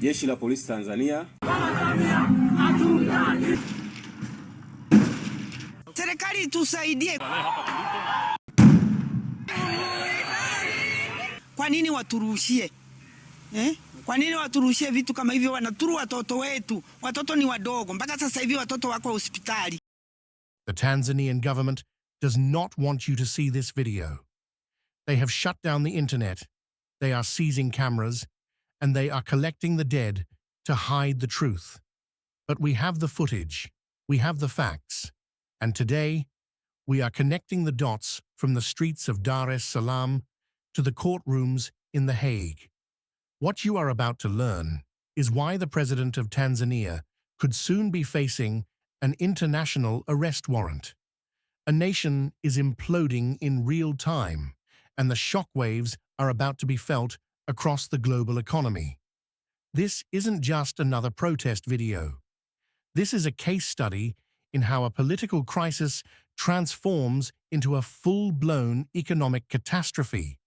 Jeshi la Polisi Tanzania. Serikali tusaidie. Kwa nini waturushie? Kwa nini waturushie vitu kama hivyo? Wanaturu watoto wetu. Watoto ni wadogo. Mpaka sasa hivi watoto wako hospitali. The Tanzanian government does not want you to see this video. They have shut down the internet. They are seizing cameras, and they are collecting the dead to hide the truth. But we have the footage, we have the facts, and today we are connecting the dots from the streets of Dar es Salaam to the courtrooms in The Hague. What you are about to learn is why the President of Tanzania could soon be facing an international arrest warrant. A nation is imploding in real time, and the shockwaves are about to be felt across the global economy. This isn't just another protest video. This is a case study in how a political crisis transforms into a full-blown economic catastrophe.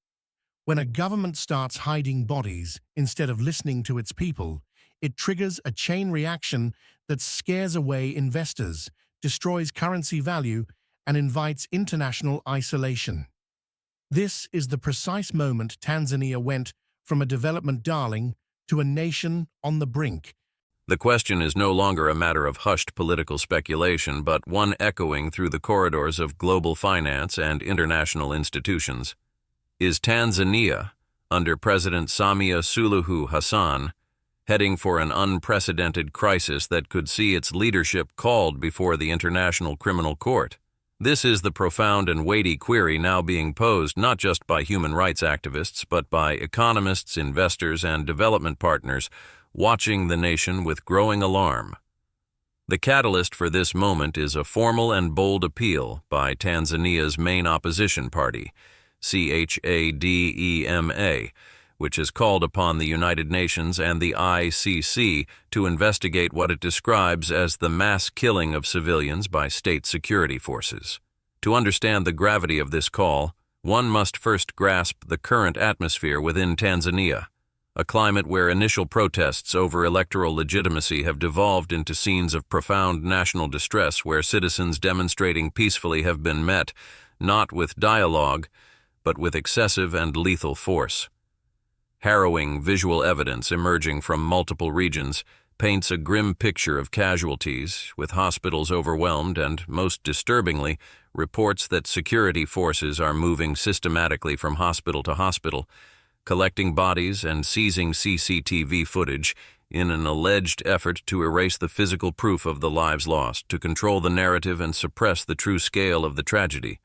When a government starts hiding bodies instead of listening to its people, it triggers a chain reaction that scares away investors, destroys currency value, and invites international isolation. This is the precise moment Tanzania went from a development darling to a nation on the brink. The question is no longer a matter of hushed political speculation, but one echoing through the corridors of global finance and international institutions. Is Tanzania, under President Samia Suluhu Hassan, heading for an unprecedented crisis that could see its leadership called before the International Criminal Court? This is the profound and weighty query now being posed not just by human rights activists, but by economists, investors, and development partners watching the nation with growing alarm. The catalyst for this moment is a formal and bold appeal by Tanzania's main opposition party, CHADEMA, which has called upon the United Nations and the ICC to investigate what it describes as the mass killing of civilians by state security forces. To understand the gravity of this call, one must first grasp the current atmosphere within Tanzania, a climate where initial protests over electoral legitimacy have devolved into scenes of profound national distress where citizens demonstrating peacefully have been met, not with dialogue, but with excessive and lethal force. Harrowing visual evidence emerging from multiple regions paints a grim picture of casualties, with hospitals overwhelmed and, most disturbingly, reports that security forces are moving systematically from hospital to hospital, collecting bodies and seizing CCTV footage in an alleged effort to erase the physical proof of the lives lost, to control the narrative and suppress the true scale of the tragedy.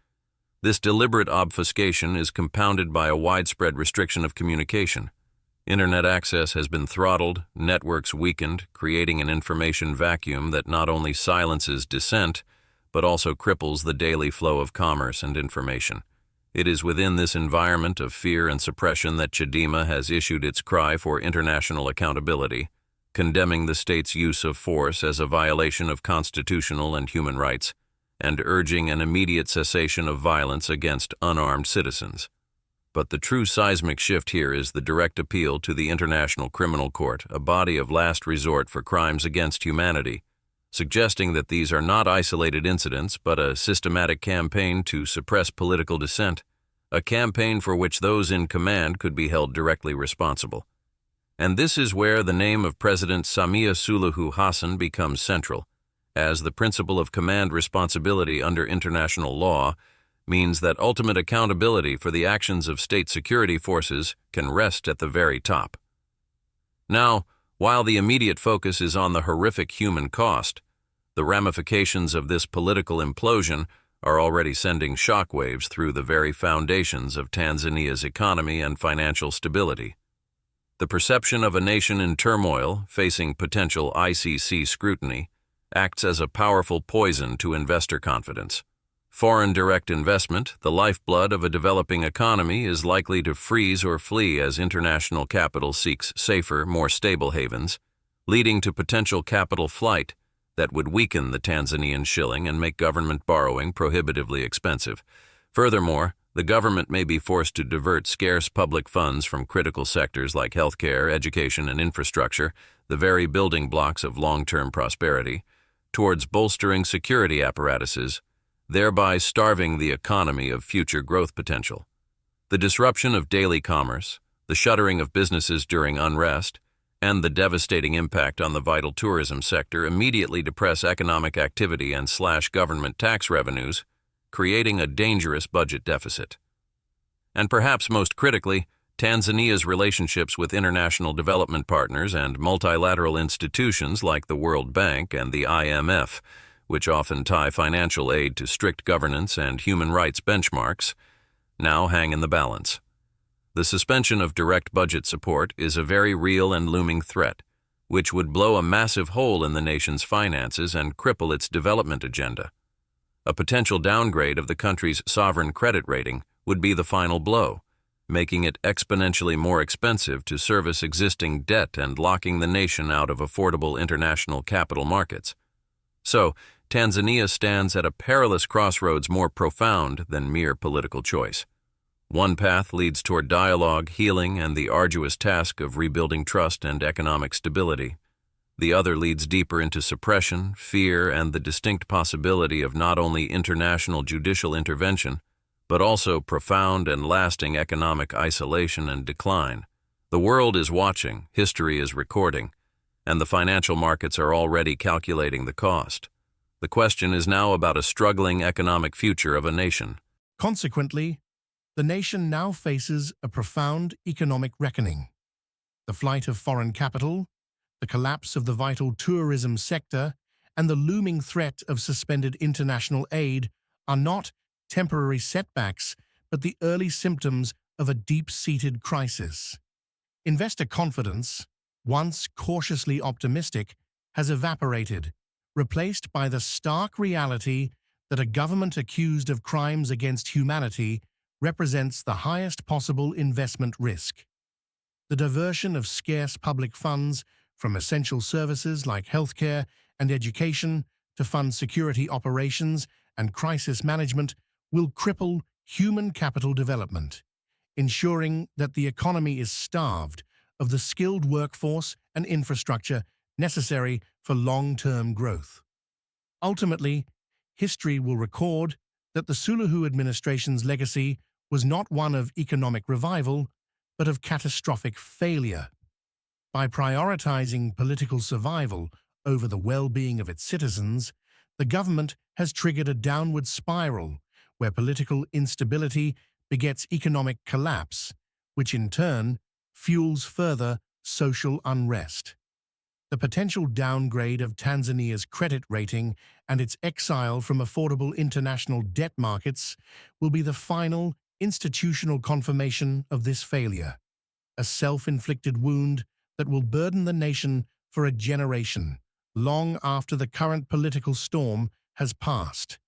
This deliberate obfuscation is compounded by a widespread restriction of communication. Internet access has been throttled, networks weakened, creating an information vacuum that not only silences dissent, but also cripples the daily flow of commerce and information. It is within this environment of fear and suppression that CHADEMA has issued its cry for international accountability, condemning the state's use of force as a violation of constitutional and human rights, and urging an immediate cessation of violence against unarmed citizens. But the true seismic shift here is the direct appeal to the International Criminal Court, a body of last resort for crimes against humanity, suggesting that these are not isolated incidents but a systematic campaign to suppress political dissent, a campaign for which those in command could be held directly responsible. And this is where the name of President Samia Suluhu Hassan becomes central, as the principle of command responsibility under international law means that ultimate accountability for the actions of state security forces can rest at the very top. Now, while the immediate focus is on the horrific human cost, the ramifications of this political implosion are already sending shockwaves through the very foundations of Tanzania's economy and financial stability. The perception of a nation in turmoil facing potential ICC scrutiny acts as a powerful poison to investor confidence. Foreign direct investment, the lifeblood of a developing economy, is likely to freeze or flee as international capital seeks safer, more stable havens, leading to potential capital flight that would weaken the Tanzanian shilling and make government borrowing prohibitively expensive. Furthermore, The government may be forced to divert scarce public funds from critical sectors like healthcare, education, and infrastructure, the very building blocks of long-term prosperity, towards bolstering security apparatuses, thereby starving the economy of future growth potential. The disruption of daily commerce, the shuttering of businesses during unrest, and the devastating impact on the vital tourism sector immediately depress economic activity and slash government tax revenues, creating a dangerous budget deficit. And perhaps most critically, Tanzania's relationships with international development partners and multilateral institutions like the World Bank and the IMF, which often tie financial aid to strict governance and human rights benchmarks, now hang in the balance. The suspension of direct budget support is a very real and looming threat, which would blow a massive hole in the nation's finances and cripple its development agenda. A potential downgrade of the country's sovereign credit rating would be the final blow, making it exponentially more expensive to service existing debt and locking the nation out of affordable international capital markets. So, Tanzania stands at a perilous crossroads more profound than mere political choice. One path leads toward dialogue, healing, and the arduous task of rebuilding trust and economic stability. The other leads deeper into suppression, fear, and the distinct possibility of not only international judicial intervention, but also profound and lasting economic isolation and decline. The world is watching, history is recording, and the financial markets are already calculating the cost. The question is now about a struggling economic future of a nation. Consequently, the nation now faces a profound economic reckoning. The flight of foreign capital, the collapse of the vital tourism sector, and the looming threat of suspended international aid are not temporary setbacks, but the early symptoms of a deep-seated crisis. Investor confidence, once cautiously optimistic, has evaporated, replaced by the stark reality that a government accused of crimes against humanity represents the highest possible investment risk. The diversion of scarce public funds from essential services like healthcare and education to fund security operations and crisis management will cripple human capital development, ensuring that the economy is starved of the skilled workforce and infrastructure necessary for long-term growth. Ultimately, history will record that the Suluhu administration's legacy was not one of economic revival, but of catastrophic failure. By prioritizing political survival over the well-being of its citizens, the government has triggered a downward spiral where political instability begets economic collapse, which in turn fuels further social unrest. The potential downgrade of Tanzania's credit rating and its exile from affordable international debt markets will be the final institutional confirmation of this failure, a self-inflicted wound that will burden the nation for a generation, long after the current political storm has passed.